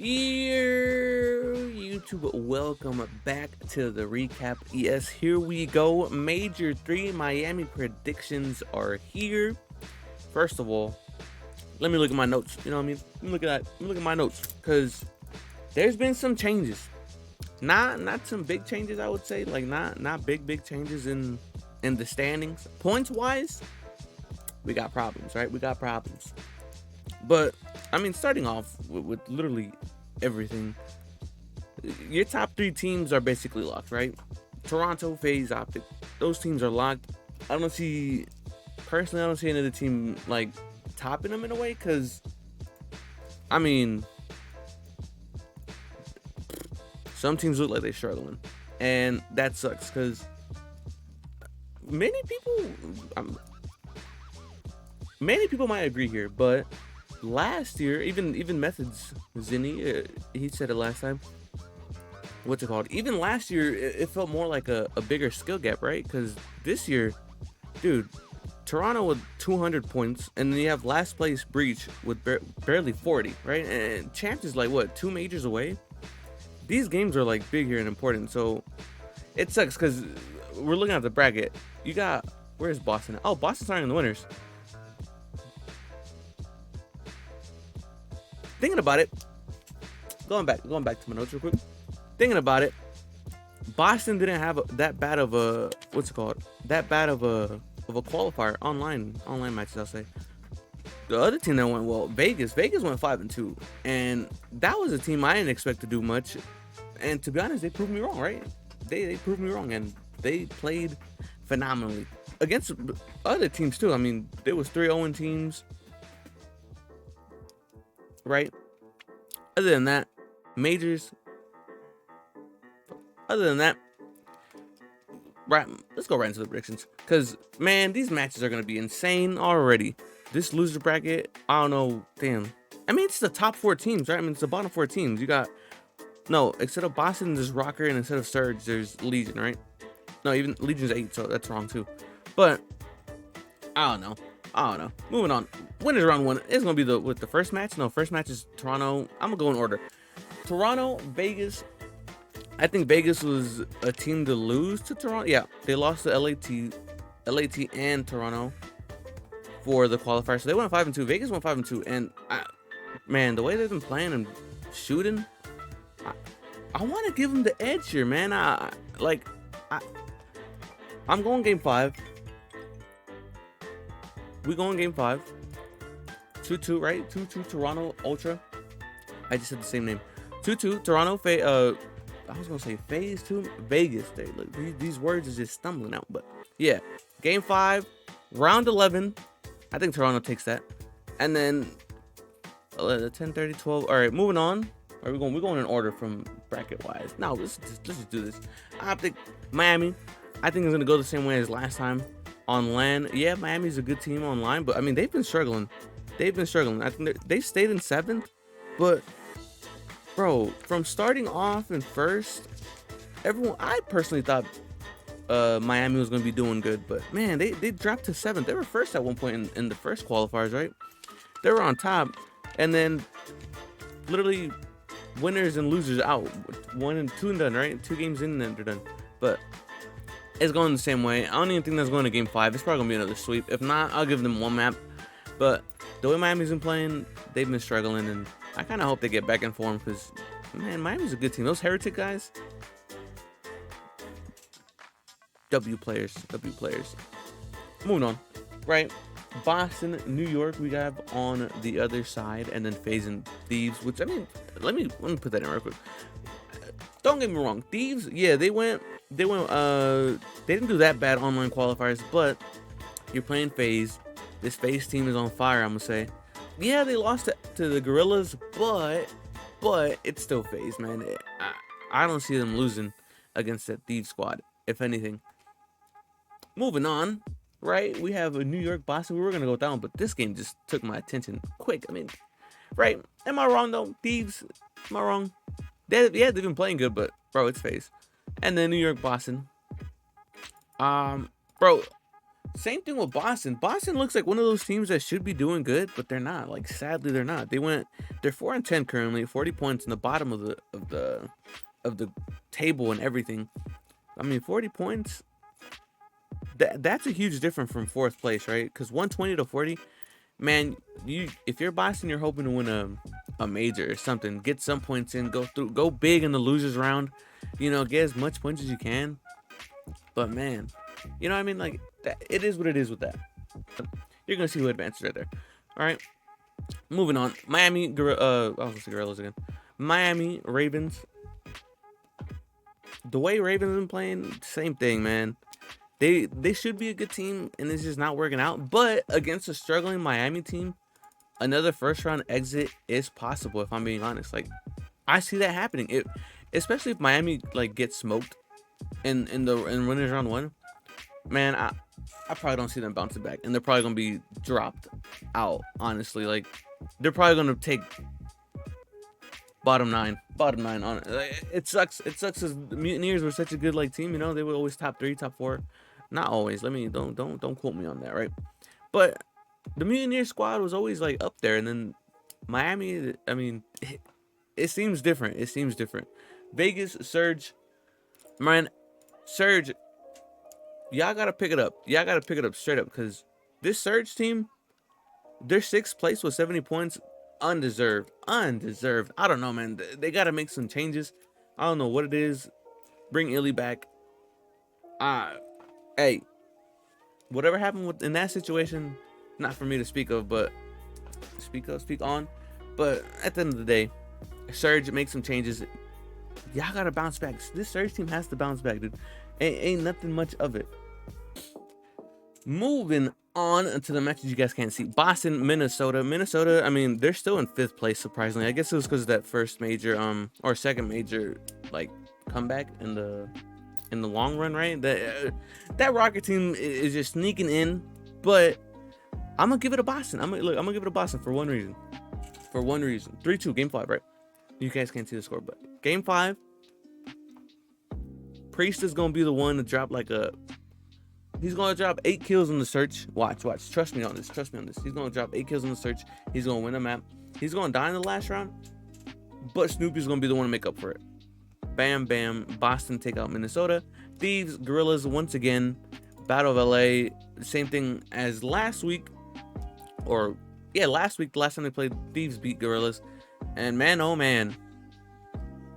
Yeah, YouTube, welcome back to the recap. Yes, here we go. Major 3 Miami predictions are here. First of all, let me look at my notes. You know what I mean? Let me look at that. Let me look at my notes because there's been some changes. Not some big changes, I would say. Like not big changes in the standings. Points wise, we got problems, right? We got problems. But I mean, starting off with literally everything, your top 3 teams are basically locked, right? Toronto, FaZe, Optic, those teams are locked. I don't see, personally, I don't see another team like topping them in a way, because I mean, some teams look like they're struggling, and that sucks because many people, many people might agree here, but last year, even Methods Zinni, he said it last time. What's it called? Even last year, it felt more like a bigger skill gap, right? Because this year, dude, Toronto with 200 points, and then you have last place Breach with barely 40, right? And Champs is like, what, 2 majors away? These games are like big here and important, so it sucks because we're looking at the bracket. You got, where's Boston? Oh, Boston's not in the winners. Thinking about it, going back to my notes real quick. Thinking about it, Boston didn't have that bad of a that bad of a qualifier online matches, I'll say. The other team that went well, Vegas went 5-2, and that was a team I didn't expect to do much. And to be honest, they proved me wrong, right? They proved me wrong, and they played phenomenally against other teams too. I mean, there was 3-0 teams, right? Other than that, majors. Other than that, right, let's go right into the predictions. Because, man, these matches are going to be insane already. This loser bracket, I don't know, damn. I mean, it's the top 4 teams, right? I mean, it's the bottom 4 teams. You got, no, instead of Boston, there's Rocker, and instead of Surge, there's Legion, right? No, even Legion's 8, so that's wrong, too. But, I don't know. Moving on. Winners round 1. It's going to be with the first match. No, first match is Toronto. I'm going to go in order. Toronto, Vegas. I think Vegas was a team to lose to Toronto. Yeah, they lost to LAT and Toronto for the qualifier. So they went 5-2. Vegas went 5-2. And man, the way they've been playing and shooting, I want to give them the edge here, man. I'm going game 5. We going game 5. 2-2, right? 2-2 Toronto Ultra. I just said the same name. 2-2 Toronto. I was gonna say FaZe too. Vegas. Look, these words are just stumbling out. But yeah, game 5, round 11. I think Toronto takes that, and then 10, 30, 12. All right, moving on. Are we going? We're going in order from bracket wise. No, let's just do this. I think Miami. I think it's gonna go the same way as last time on LAN. Yeah, Miami's a good team online, but I mean they've been struggling. I think they stayed in 7th, but bro, from starting off in first, I personally thought Miami was going to be doing good, but man, they dropped to 7th. They were first at one point in the first qualifiers, right? They were on top, and then literally winners and losers out. 1 and 2 and done, right? 2 games in and then they're done. But it's going the same way. I don't even think that's going to game 5. It's probably going to be another sweep. If not, I'll give them 1 map. But the way Miami's been playing, they've been struggling, and I kind of hope they get back in form because, man, Miami's a good team. Those Heretic guys, W players. Moving on, right? Boston, New York, we have on the other side, and then FaZe and Thieves. Which, I mean, let me put that in real quick. Don't get me wrong, Thieves, yeah, they didn't do that bad online qualifiers, but you're playing FaZe. This FaZe team is on fire, I'm gonna say. Yeah, they lost to the Gorillas, but it's still FaZe, man. I don't see them losing against that Thieves squad, if anything. Moving on, right? We have a New York Boston. We were gonna go down, but this game just took my attention quick. I mean, right? Am I wrong though? Thieves? Am I wrong? They've been playing good, but bro, it's FaZe. And then New York Boston. Bro, Same thing with Boston. Boston looks like one of those teams that should be doing good, but they're not. Like, sadly, they're not. They're 4-10 currently, 40 points in the bottom of the table and everything. I mean, 40 points. That's a huge difference from fourth place, right? Because 120 to 40, man. If you're Boston, you're hoping to win a major or something. Get some points in. Go big in the losers round. You know, get as much points as you can. But man, you know what I mean? Like, it is what it is with that. You're gonna see who advances right there. All right, moving on. I was gonna say Gorillas again. Miami Ravens. The way Ravens been playing, same thing, man. They should be a good team, and it's just not working out. But against a struggling Miami team, another first round exit is possible. If I'm being honest, like, I see that happening. Especially if Miami like gets smoked in winners round one. Man, I probably don't see them bouncing back, and they're probably gonna be dropped out. Honestly, like, they're probably gonna take bottom nine on it. Like, it sucks. It sucks because the Mutineers were such a good like team. You know, they were always top 3, top 4. Not always. Don't quote me on that, right? But the Mutineer squad was always like up there, and then Miami. I mean, it seems different. It seems different. Vegas, Surge, man, Surge. Y'all gotta pick it up. Y'all gotta pick it up straight up, because this Surge team, they're 6th place with 70 points. Undeserved. I don't know, man. They gotta make some changes. I don't know what it is. Bring Illy back. Hey, whatever happened in that situation, not for me to speak of, but speak on. But at the end of the day, Surge, make some changes. Y'all gotta bounce back. This Surge team has to bounce back, dude. Ain't nothing much of it. Moving on to the matches you guys can't see. Boston, Minnesota. Minnesota, I mean, they're still in 5th place, surprisingly. I guess it was because of that first major, or second major, like, comeback in the long run, right? That Rocket team is just sneaking in, but I'm gonna give it to Boston. I'm gonna give it to Boston for one reason. 3-2, game 5, right? You guys can't see the score, but game 5, Priest is gonna be the one to drop he's gonna drop 8 kills on the search. Watch. Trust me on this. He's gonna drop 8 kills on the search. He's gonna win a map. He's gonna die in the last round, but Snoopy's gonna be the one to make up for it. Bam, bam. Boston take out Minnesota. Thieves, Gorillas once again. Battle of LA. Same thing as last week. Last week, the last time they played, Thieves beat Gorillas. And man, oh man.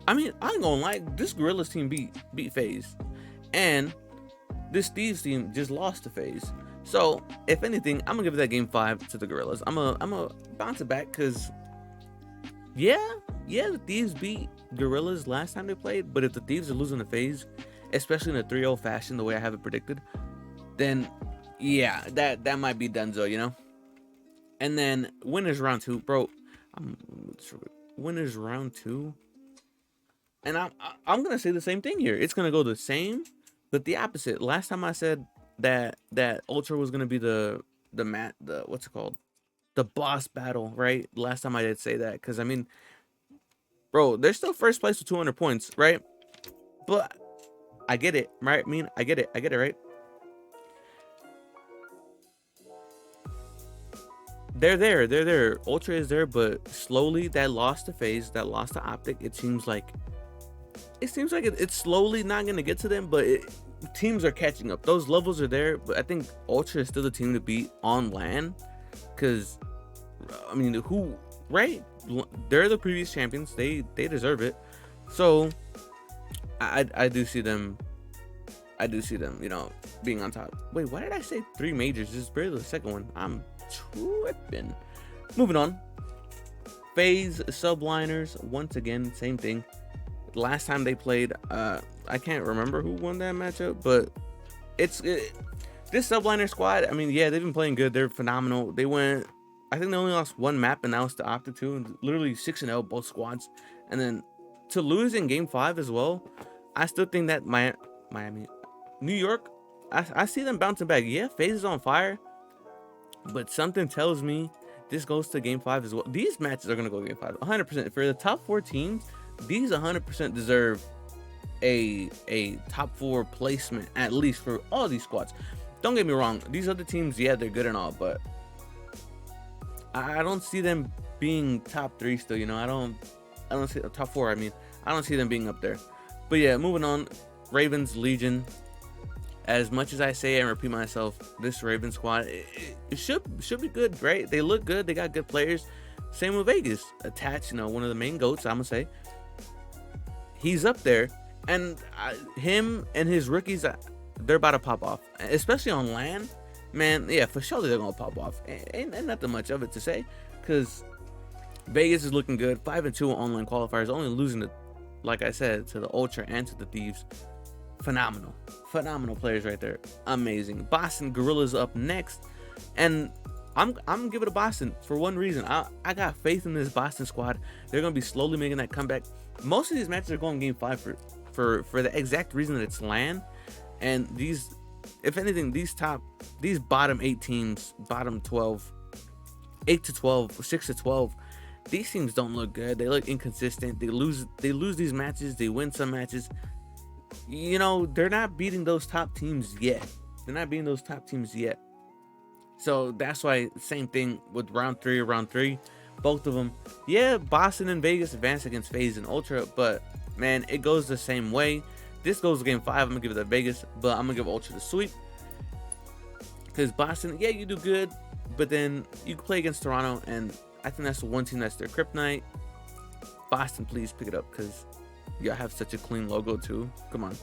I mean, I ain't gonna lie. This Gorillas team beat FaZe. And this Thieves team just lost to FaZe. So, if anything, I'm gonna give that game 5 to the Gorillas. I'm gonna bounce it back, because the Thieves beat Gorillas last time they played, but if the Thieves are losing to FaZe, especially in a 3-0 fashion, the way I have it predicted, then yeah, that might be donezo, you know. And then winners round 2, bro. Winners round 2, and I'm gonna say the same thing here. It's gonna go the same, but the opposite. Last time I said that Ultra was gonna be the what's it called, the boss battle, right? Last time I did say that, because I mean, bro, they're still first place with 200 points, right? But I get it, right? I get it, right? They're there. Ultra is there, but slowly that loss to FaZe, that loss to Optic, it seems like it's slowly not gonna get to them, but teams are catching up. Those levels are there, but I think Ultra is still the team to beat on LAN, because I mean, right? They're the previous champions. They deserve it. So I do see them. You know, being on top. Wait, why did I say 3 majors? This is barely the second one. I'm tripping. Moving on. FaZe Subliners, once again, same thing. Last time they played, I can't remember who won that matchup, but this Subliner squad, I mean, yeah, they've been playing good. They're phenomenal. I think they only lost 1 map, and that was to Optic 2, and literally 6-0 both squads. And then to lose in game 5 as well, I still think that Miami, New York, I see them bouncing back. Yeah, FaZe is on fire, but something tells me this goes to game 5 as well. These matches are going to go to game 5 100%. For the top 4 teams, these 100% deserve a top 4 placement, at least for all these squads. don't get me wrong, these other teams, yeah, they're good and all, but I don't see them being top 3 still. You know, I don't see top 4. I mean, I don't see them being up there. But yeah, moving on. Ravens Legion. As much as I say and repeat myself, this Ravens squad, it should be good, right? They look good. They got good players. Same with Vegas. Attached, you know, one of the main goats, I'm gonna say. He's up there, and him and his rookies, they're about to pop off, especially on land. Man, yeah, for sure they're gonna pop off. Ain't nothing much of it to say, because Vegas is looking good. 5-2 online qualifiers, only losing to, like I said, to the Ultra and to the Thieves. Phenomenal players right there. Amazing. Boston Gorillas up next, and I'm gonna give it to Boston for one reason. I got faith in this Boston squad. They're gonna be slowly making that comeback. Most of these matches are going game 5 for the exact reason that it's LAN, and these, if anything, these bottom 8 teams, bottom 12, 8 to 12, 6 to 12, these teams don't look good. They look inconsistent. They lose these matches. They win some matches. You know, they're not beating those top teams yet. So that's why, same thing with round 3. Both of them, yeah, Boston and Vegas advanced against FaZe and Ultra, but man, it goes the same way. This goes to game 5. I'm gonna give it to Vegas, but I'm gonna give Ultra the sweep, because Boston, yeah, you do good, but then you play against Toronto, and I think that's the one team that's their kryptonite. Boston, please pick it up, because y'all have such a clean logo too. Come on.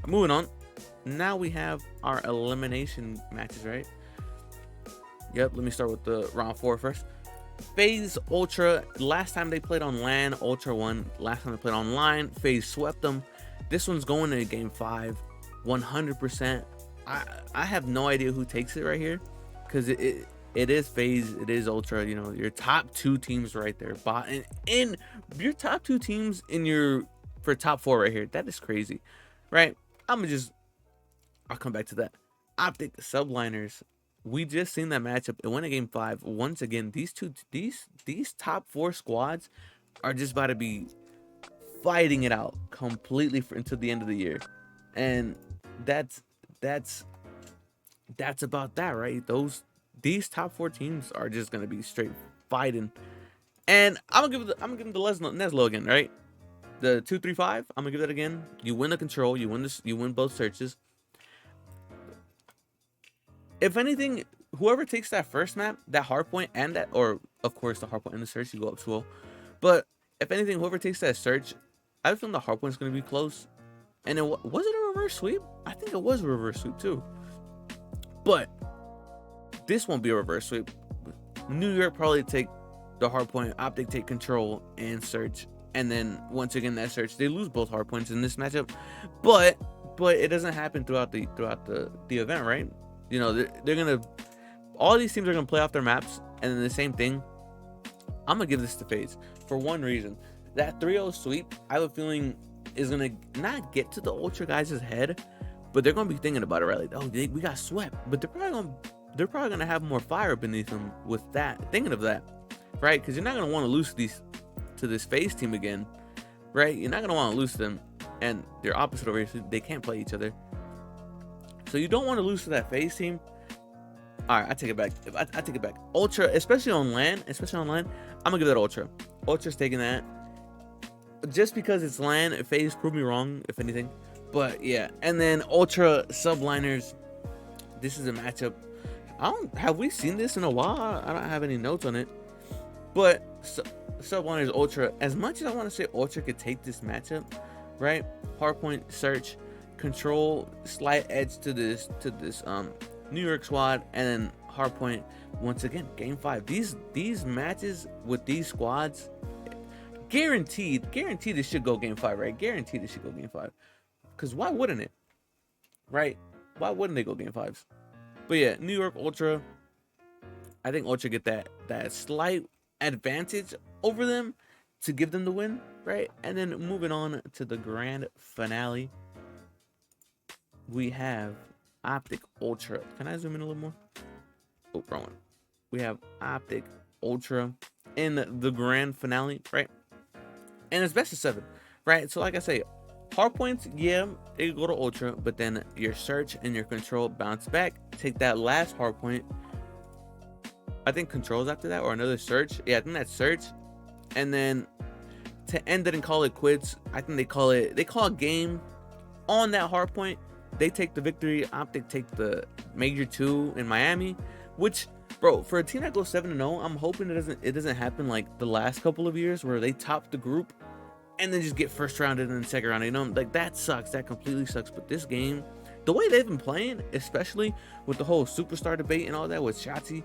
Moving on. Now we have our elimination matches, right? Yep, let me start with the round 4 first. FaZe Ultra. Last time they played on LAN, Ultra won. Last time they played online, FaZe swept them. This one's going to game 5, 100%. I have no idea who takes it right here, because it is FaZe, it is Ultra. You know, your top 2 teams right there. And your top 2 teams for top 4 right here. That is crazy, right? I'll come back to that. Optic Subliners. We just seen that matchup. It went to game 5. Once again, these top 4 squads are just about to be fighting it out completely until the end of the year, and that's about that, right? These top 4 teams are just gonna be straight fighting, and I'm gonna give them the Neslo again, right? The 2-3-5. I'm gonna give that again. You win the control. You win both searches. If anything, whoever takes that first map, that hardpoint and that, or of course the hardpoint and the search, you go up 2-0. But if anything, whoever takes that search, I feel the hardpoint's going to be close. And was it a reverse sweep? I think it was a reverse sweep too. But this won't be a reverse sweep. New York probably take the hardpoint, Optic take control and search, and then once again that search, they lose both hardpoints in this matchup. But it doesn't happen throughout the event, right? You know, they're gonna, all these teams are gonna play off their maps, and then the same thing. I'm gonna give this to FaZe for one reason. That 3-0 sweep, I have a feeling, is gonna not get to the Ultra guys' head, but they're gonna be thinking about it, right? Like, oh, we got swept, but they're probably gonna have more fire beneath them with that, thinking of that, right? Because you're not gonna want to lose to this FaZe team again, right? You're not gonna want to lose to them, and they're opposite over here, so they can't play each other. So you don't want to lose to that FaZe team. All right, I take it back. I take it back. Ultra, especially on LAN, I'm gonna give that Ultra. Ultra's taking that, just because it's LAN. FaZe proved me wrong, if anything. But yeah, and then Ultra Subliners. This is a matchup. Have we seen this in a while? I don't have any notes on it. But Subliners Ultra. As much as I want to say Ultra could take this matchup, right? Hardpoint search. Control, slight edge to this New York squad, and then hardpoint once again game 5. These matches with these squads, guaranteed it should go game 5, right? Guaranteed it should go game 5, because why wouldn't it, right? Why wouldn't they go game 5s? But yeah, New York Ultra, I think Ultra get that slight advantage over them to give them the win, right? And then moving on to the grand finale, we have Optic Ultra. Can I zoom in a little more? Oh, wrong one. We have Optic Ultra in the grand finale, right? And it's best of 7, right? So like I say, Hard points, yeah, it could go to ultra, but then your search and your control bounce back. Take that last hard point. I think controls after that, or another search. Yeah, I think that's search. And then to end it and call it quits, I think they call a game on that hard point. They take the victory. Optic take the major 2 in Miami, which, bro, for a team that goes 7-0, I'm hoping it doesn't happen like the last couple of years where they top the group and then just get first round and then second round. You know, like that sucks. That completely sucks. But this game, the way they've been playing, especially with the whole superstar debate and all that with Shotzi,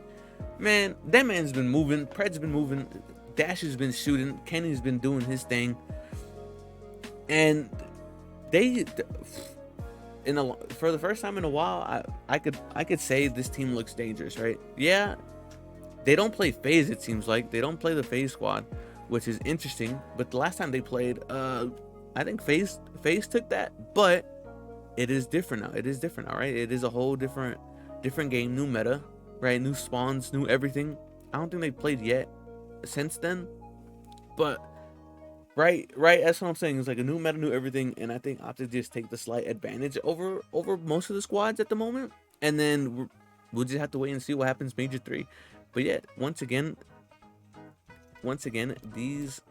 man, that man's been moving. Pred's been moving. Dash has been shooting. Kenny's been doing his thing. And they, for the first time in a while, I could say this team looks dangerous, right? Yeah, they don't play FaZe. It seems like they don't play the FaZe squad, which is interesting. But the last time they played, I think FaZe took that, but it is different now. It is different now, right? It is a whole different game, new meta, right? New spawns, new everything. I don't think they played yet since then, but right. That's what I'm saying. It's like a new meta, new everything, and I think Optic just take the slight advantage over most of the squads at the moment, and then we'll just have to wait and see what happens major 3. But yeah, once again, these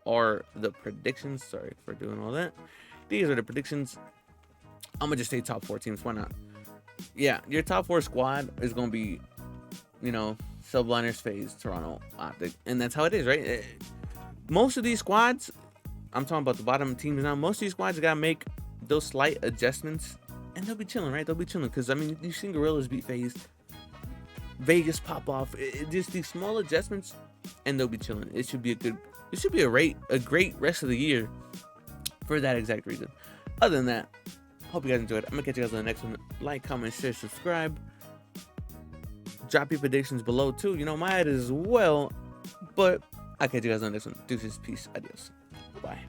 are the predictions. Sorry for doing all that. These are the predictions. I'm gonna just say top 4 teams. Why not? Yeah, your top 4 squad is gonna be, you know, Subliners, FaZe, Toronto, Optic, and that's how it is, right? Most of these squads, I'm talking about the bottom teams now. Most of these squads gotta make those slight adjustments, and they'll be chilling, right? They'll be chilling because I mean, you've seen Gorillas beat FaZe, Vegas pop off. Just these small adjustments, and they'll be chilling. It should be a great rest of the year for that exact reason. Other than that, hope you guys enjoyed. I'm gonna catch you guys on the next one. Like, comment, share, subscribe. Drop your predictions below too. You know, my head as well. But I'll catch you guys on the next one. Deuces, peace, adios. Bye.